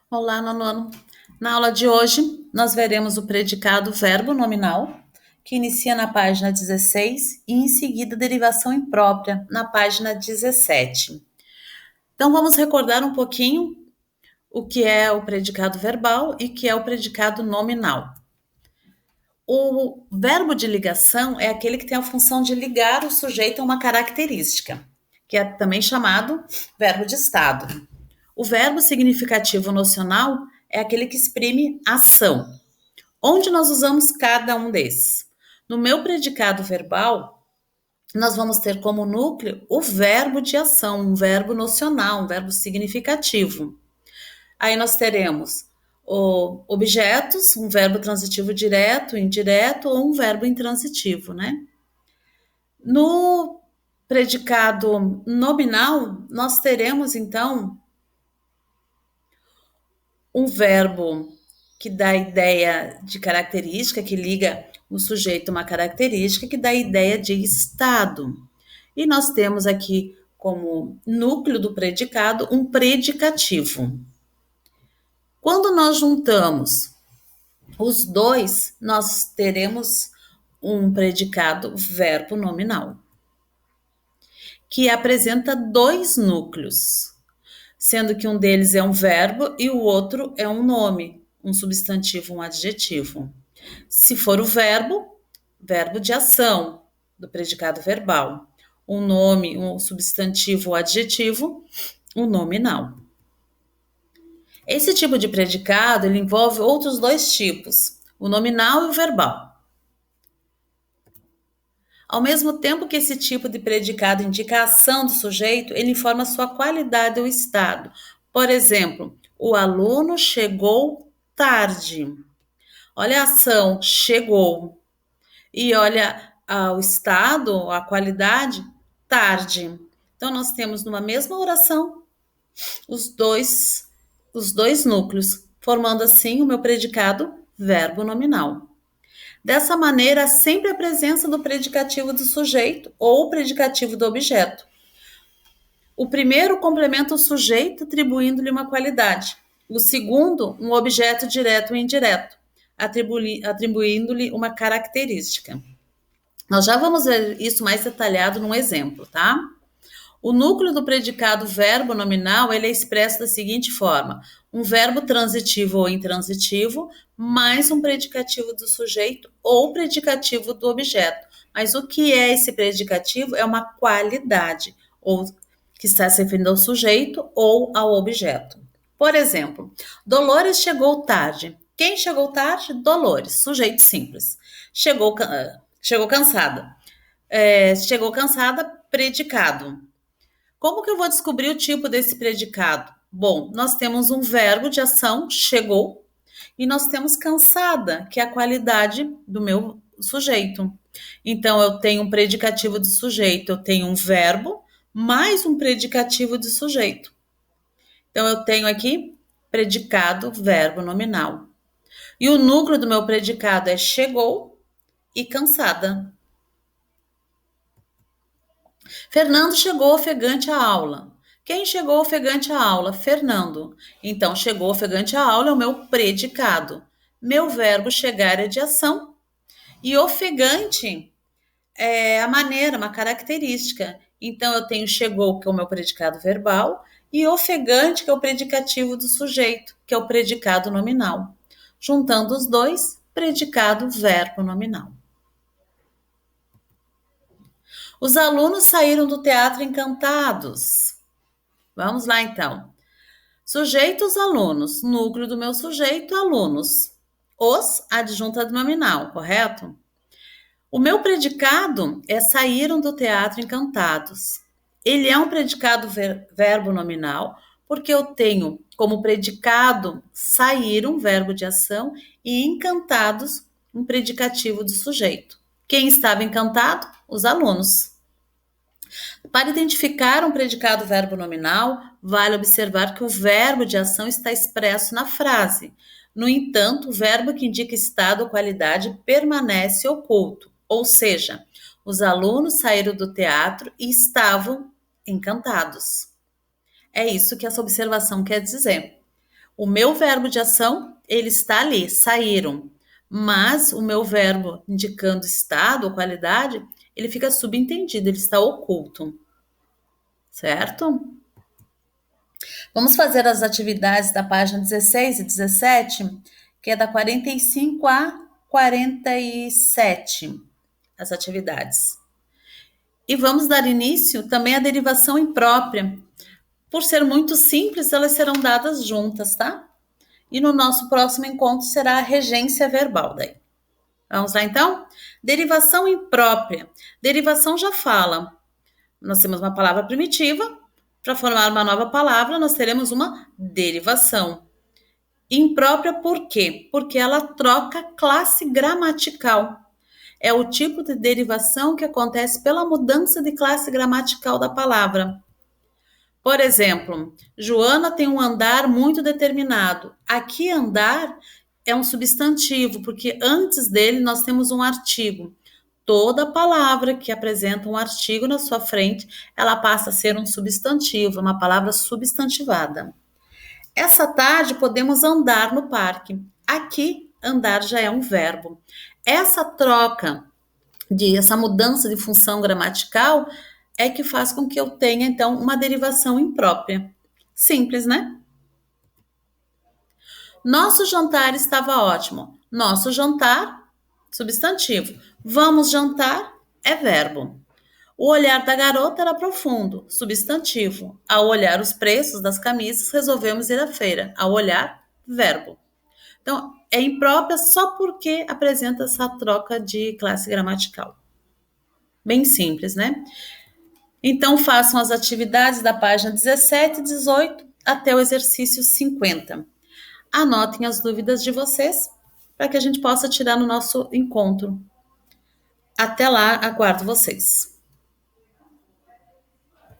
Olá, nono ano. Na aula de hoje, nós veremos o predicado verbo nominal, que inicia na página 16 e em seguida derivação imprópria na página 17. Então, vamos recordar um pouquinho o que é o predicado verbal e o que é o predicado nominal. O verbo de ligação é aquele que tem a função de ligar o sujeito a uma característica, que é também chamado verbo de estado. O verbo significativo nocional é aquele que exprime ação. Onde nós usamos cada um desses? No meu predicado verbal, nós vamos ter como núcleo o verbo de ação, um verbo nocional, um verbo significativo. Aí nós teremos objetos, um verbo transitivo direto, indireto ou um verbo intransitivo, né? No predicado nominal, nós teremos então um verbo que dá ideia de característica, que liga o sujeito a uma característica, que dá ideia de estado. E nós temos aqui como núcleo do predicado um predicativo. Quando nós juntamos os dois, nós teremos um predicado verbo nominal, que apresenta dois núcleos, sendo que um deles é um verbo e o outro é um nome, um substantivo, um adjetivo. Se for o verbo, verbo de ação, do predicado verbal. Um nome, um substantivo ou adjetivo, um nominal. Esse tipo de predicado ele envolve outros dois tipos, o nominal e o verbal. Ao mesmo tempo que esse tipo de predicado indica a ação do sujeito, ele informa sua qualidade ou estado. Por exemplo, o aluno chegou tarde. Olha a ação, chegou. E olha o estado, a qualidade, tarde. Então, nós temos numa mesma oração os dois núcleos, formando assim o meu predicado verbo nominal. Dessa maneira, há sempre a presença do predicativo do sujeito ou predicativo do objeto. O primeiro complementa o sujeito, atribuindo-lhe uma qualidade. O segundo, um objeto direto ou indireto, atribuindo-lhe uma característica. Nós já vamos ver isso mais detalhado num exemplo, tá? O núcleo do predicado verbo nominal ele é expresso da seguinte forma: um verbo transitivo ou intransitivo, mais um predicativo do sujeito ou predicativo do objeto. Mas o que é esse predicativo? É uma qualidade, ou que está se referindo ao sujeito ou ao objeto. Por exemplo, Dolores chegou tarde. Quem chegou tarde? Dolores, sujeito simples. Chegou cansada. Chegou cansada, predicado. Como que eu vou descobrir o tipo desse predicado? Bom, nós temos um verbo de ação, chegou, e nós temos cansada, que é a qualidade do meu sujeito. Então, eu tenho um predicativo de sujeito, eu tenho um verbo, mais um predicativo de sujeito. Então, eu tenho aqui predicado, verbo nominal. E o núcleo do meu predicado é chegou e cansada. Fernando chegou ofegante à aula. Quem chegou ofegante à aula? Fernando. Então, chegou ofegante à aula é o meu predicado. Meu verbo chegar é de ação. E ofegante é a maneira, uma característica. Então, eu tenho chegou, que é o meu predicado verbal, e ofegante, que é o predicativo do sujeito, que é o predicado nominal. Juntando os dois, predicado verbo nominal. Os alunos saíram do teatro encantados. Vamos lá, então. Sujeitos, alunos. Núcleo do meu sujeito, alunos. Os, adjunta do nominal, correto? O meu predicado é saíram do teatro encantados. Ele é um predicado verbo nominal, porque eu tenho como predicado saíram, verbo de ação, e encantados, um predicativo do sujeito. Quem estava encantado? Os alunos. Para identificar um predicado verbo nominal, vale observar que o verbo de ação está expresso na frase. No entanto, o verbo que indica estado ou qualidade permanece oculto, ou seja, os alunos saíram do teatro e estavam encantados. É isso que essa observação quer dizer. O meu verbo de ação, ele está ali, saíram. Mas o meu verbo indicando estado ou qualidade, ele fica subentendido, ele está oculto, certo? Vamos fazer as atividades da página 16 e 17, que é da 45 a 47, as atividades. E vamos dar início também à derivação imprópria. Por ser muito simples, elas serão dadas juntas, tá? E no nosso próximo encontro será a regência verbal daí. Vamos lá então? Derivação imprópria. Derivação já fala. Nós temos uma palavra primitiva. Para formar uma nova palavra, nós teremos uma derivação. Imprópria por quê? Porque ela troca classe gramatical. É o tipo de derivação que acontece pela mudança de classe gramatical da palavra. Por exemplo, Joana tem um andar muito determinado. Aqui, andar é um substantivo, porque antes dele nós temos um artigo. Toda palavra que apresenta um artigo na sua frente, ela passa a ser um substantivo, uma palavra substantivada. Essa tarde podemos andar no parque. Aqui, andar já é um verbo. Essa troca essa mudança de função gramatical é que faz com que eu tenha, então, uma derivação imprópria. Simples, né? Nosso jantar estava ótimo. Nosso jantar, substantivo. Vamos jantar é verbo. O olhar da garota era profundo, substantivo. Ao olhar os preços das camisas, resolvemos ir à feira. Ao olhar, verbo. Então, é imprópria só porque apresenta essa troca de classe gramatical. Bem simples, né? Então, façam as atividades da página 17 e 18 até o exercício 50. Anotem as dúvidas de vocês para que a gente possa tirar no nosso encontro. Até lá, aguardo vocês.